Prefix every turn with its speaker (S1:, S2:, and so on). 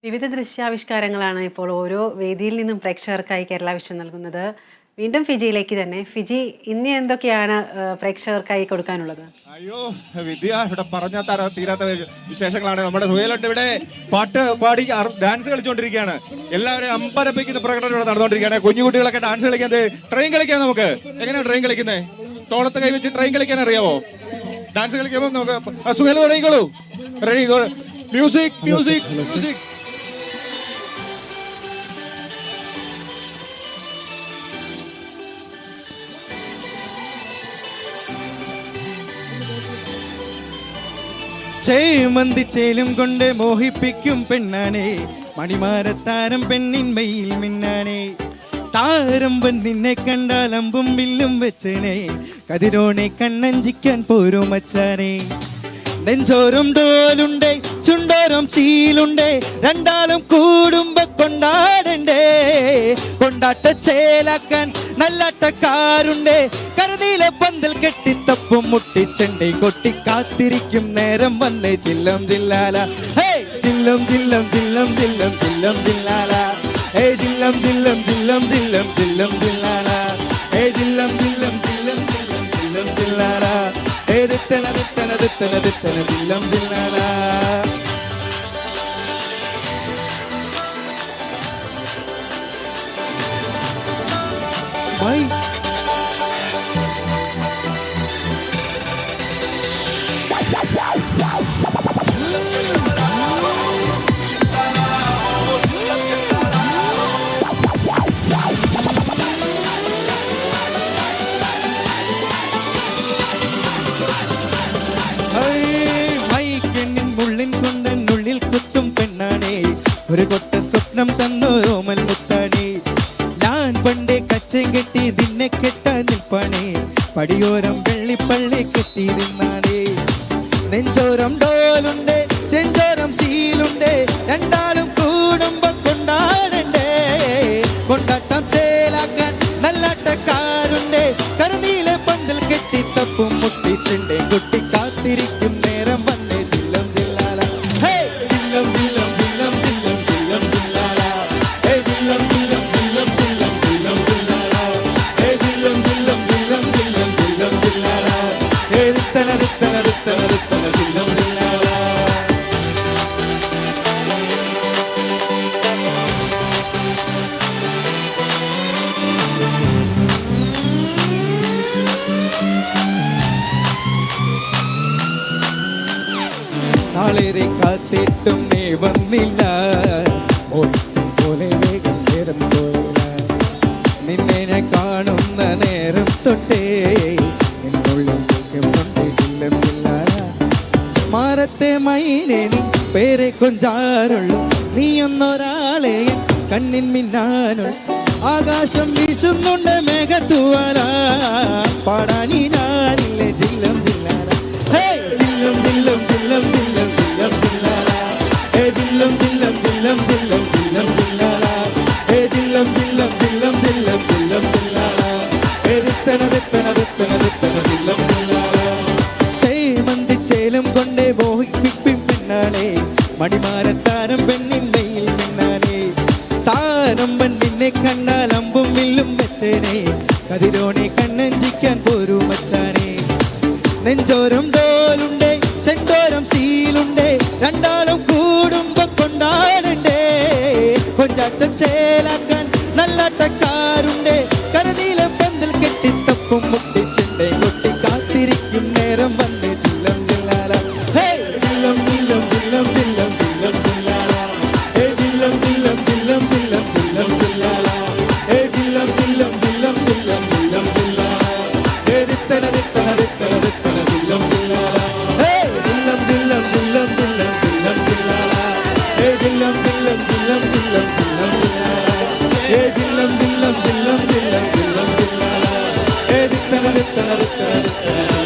S1: വിവിധ ദൃശ്യാവിഷ്കാരങ്ങളാണ് ഇപ്പോൾ ഓരോ വേദിയിൽ നിന്നും പ്രേക്ഷകർക്കായി കേരള വിഷൻ നൽകുന്നത്. വീണ്ടും ഫിജിയിലേക്ക് തന്നെ. ഫിജി ഇന്ന് എന്തൊക്കെയാണ് പ്രേക്ഷകർക്കായി കൊടുക്കാനുള്ളത്?
S2: അയ്യോ വിദ്യ, ഇവിടെ പറഞ്ഞാൽ തീരാത്ത വിശേഷങ്ങളാണ്. നമ്മുടെ സുഹേലുണ്ട് ഇവിടെ, പാട്ട് പാടി ഡാൻസ് കളിച്ചുകൊണ്ടിരിക്കുകയാണ്. എല്ലാവരും അമ്പരപ്പിക്കുന്ന പ്രകടനം ഇവിടെ നടന്നുകൊണ്ടിരിക്കുകയാണ്. കുഞ്ഞുകുട്ടികളൊക്കെ ഡാൻസ് കളിക്കാൻ, ട്രെയിൻ കളിക്കാൻ. നമുക്ക് എങ്ങനെയാണ് ട്രെയിൻ കളിക്കുന്നത്? തോളത്ത് കൈവച്ച് ട്രെയിൻ കളിക്കാൻ അറിയാവോ? ഡാൻസ് കളിക്കുമ്പോൾ നമുക്ക് സുഹേൽ തുടങ്ങിക്കോളൂ. Ready, music music music.
S3: ചേമന്തിച്ചേലും കൊണ്ട് മോഹിപ്പിക്കും പെണ്ണാണേ, മണിമാരത്താരം പെണ്ണിന്മയിൽ മിന്നാനേ. താരമ്പൻ നിന്നെ കണ്ടാൽ അമ്പും വില്ലും വെച്ചനെ, കതിരോണെ കണ്ണഞ്ചിക്കാൻ പോരും മച്ചാനെ. നെഞ്ചോരം ഡോലുണ്ടേ, ചുണ്ടോരം ചീലുണ്ടേ, രണ്ടാളും കൂടുമ്പോ കൊണ്ടാടണ്ടേ. കൊണ്ടാട്ട ചേലാക്കാൻ നല്ലാട്ടക്കാരുണ്ടേ, കരുതീല പന്തൽ കെട്ടിത്തപ്പും മുട്ടിച്ചെണ്ടേ കൊട്ടി കാത്തിരിക്കും നേരം വന്നേ. ചില്ലം ജില്ലാല ഹേ, ചില്ലം ചില്ലം ചില്ലം ചില്ലം ചില്ലം ജില്ലാല ഹേ, ചില്ലം ചില്ലം ചില്ലം ചില്ലം ചില്ലം ജില്ലാല ഹേ, ചില്ലം ചില്ലം ചില്ലം ചില്ലം ചില്ലം ജില്ലാല ഹേ, ദിത്തന ദിത്തന ദിത്തന ദിത്തന ചില്ലം ജില്ലാല. Bye. ുള്ളിൽ കുത്തും പെണ്ണാണേ, ഒരു കൊട്ട സ്വപ്നം തന്നോരോമൽ മുത്താണേ. ഞാൻ പണ്ടേ കച്ചയും കെട്ടി നിന്നെ കെട്ടാൻ നിൽപ്പാണേ, പടിയോരം വെള്ളിപ്പള്ളി കെട്ടി നിന്നാണേ. നെഞ്ചോരം ഡോലുണ്ടേ, ചെഞ്ചോരം ശീലുണ്ടേ, രണ്ടാളും കൂടുമ്പോ കൊണ്ടാടണ്ടേ. കൊണ്ടാട്ടം ചേലാക്കാൻ നല്ലാട്ടക്കാരുണ്ടേ, കരുനീല പന്തൽ കെട്ടി തപ്പും മുട്ടിച്ചുണ്ടേ കുട്ടി കാത്തിരിക്കും നേരം വന്നേ. ചില്ലം ജില്ലാല ഹേ, ചില്ലം ചില്ലം ചില്ലം ചില്ലം ചില്ലം ജില്ലാല ഹേ, ചില്ലം ചില്ലം ചില്ലം ചില്ലം ചില്ലം ജില്ലാല ഹേ, ചില്ലം ചില്ലം ചില്ലം ചില്ലം ചില്ലം ജില്ലാല ഹേ, ദിത്തന ദിത്തന ദിത്തന ദിത്തന ചില്ലം ജില്ലാല. നാളേറെ കാത്തിട്ടും നീ വന്നില്ല, പോലെ വേഗം നേരം പോയില്ല. നിന്നെ ഞാൻ കാണുന്ന നേരം തൊട്ടേ എന്നുള്ളിൽ കൊണ്ട് ചില്ലം ജില്ലാല. മാറത്തെ മൈനെ നീ പേരെ കൊഞ്ചാറുള്ളൂ, നീയൊന്നൊരാളെ കണ്ണിൻ മിന്നാനുള്ളൂ. ആകാശം വീശുന്നുണ്ട് മേഘത്തൂവാല, പാടാനി ഞാനില്ലേ ചില്ലം ജില്ലാല ഹേ, ചില്ലം ചില്ലം ചില്ലം ചില്ലം ചില്ലം ജില്ലാല ഹേ, ചില്ലം ചില്ലം ചില്ലം ചില്ലം ചില്ലം ജില്ലാല ഹേ, ചില്ലം ചില്ലം ചില്ലം ചില്ലം ചില്ലം ജില്ലാല ഹേ, ദിത്തന ദിത്തന ദിത്തന ദിത്തന ചില്ലം ജില്ലാല. ചേമന്തിച്ചേലും കൊണ്ടേ മോഹിപ്പിക്കും പെണ്ണാണേ, മണിമാരത്താരം പെണ്ണിന്മയിൽ മിന്നാനേ. താരമ്പൻ നിന്നെ കണ്ടാൽ അമ്പും വില്ലും വെച്ചേനെ, കതിരോണെ കണ്ണഞ്ചിക്കാൻ പോരൂ മച്ചാനെ. നെഞ്ചോരം ഡോലുണ്ടേ, ചെണ്ടോരം ശീലുണ്ടേ, രണ്ടാളും കൂടുമ്പോ കൊണ്ടാടണ്ടേ. കൊഞ്ചാട്ടം ചേലാക്കാൻ നല്ലാട്ടക്കാരുണ്ടേ, കരുനീല പന്തൽ കെട്ടിത്തപ്പും മുട്ടിച്ചെണ്ടേ കൊട്ടി കാത്തിരിക്കും നേരം വന്നേ. ചില്ലം ജില്ലാല ഹേ, ചില്ലം ചില്ലം ചില്ലം ചില്ലം ചില്ലം ജില്ലാല ഹേ, ചില്ലം ചില്ലം ചില്ലം ചില്ലം ചില്ലം ജില്ലാല ഹേ, ചില്ലം ചില്ലം ചില്ലം ചില്ലം ചില്ലം ജില്ലാല ഹേ, ദിത്തന ദിത്തന ദിത്തന ദിത്തന ചില്ലം ജില്ലാല ഹേ, ചില്ലം ചില്ലം ചില്ലം ചില്ലം ചില്ലം ജില്ലാല ഹേ, ചില്ലം ചില്ലം ചില്ലം ചില്ലം ചില്ലം ജില്ലാല ഹേ, ചില്ലം ചില്ലം ചില്ലം ചില്ലം ചില്ലം ജില്ലാല ഹേ, ദിത്തന ദിത്തന ദിത്തന ദിത്തന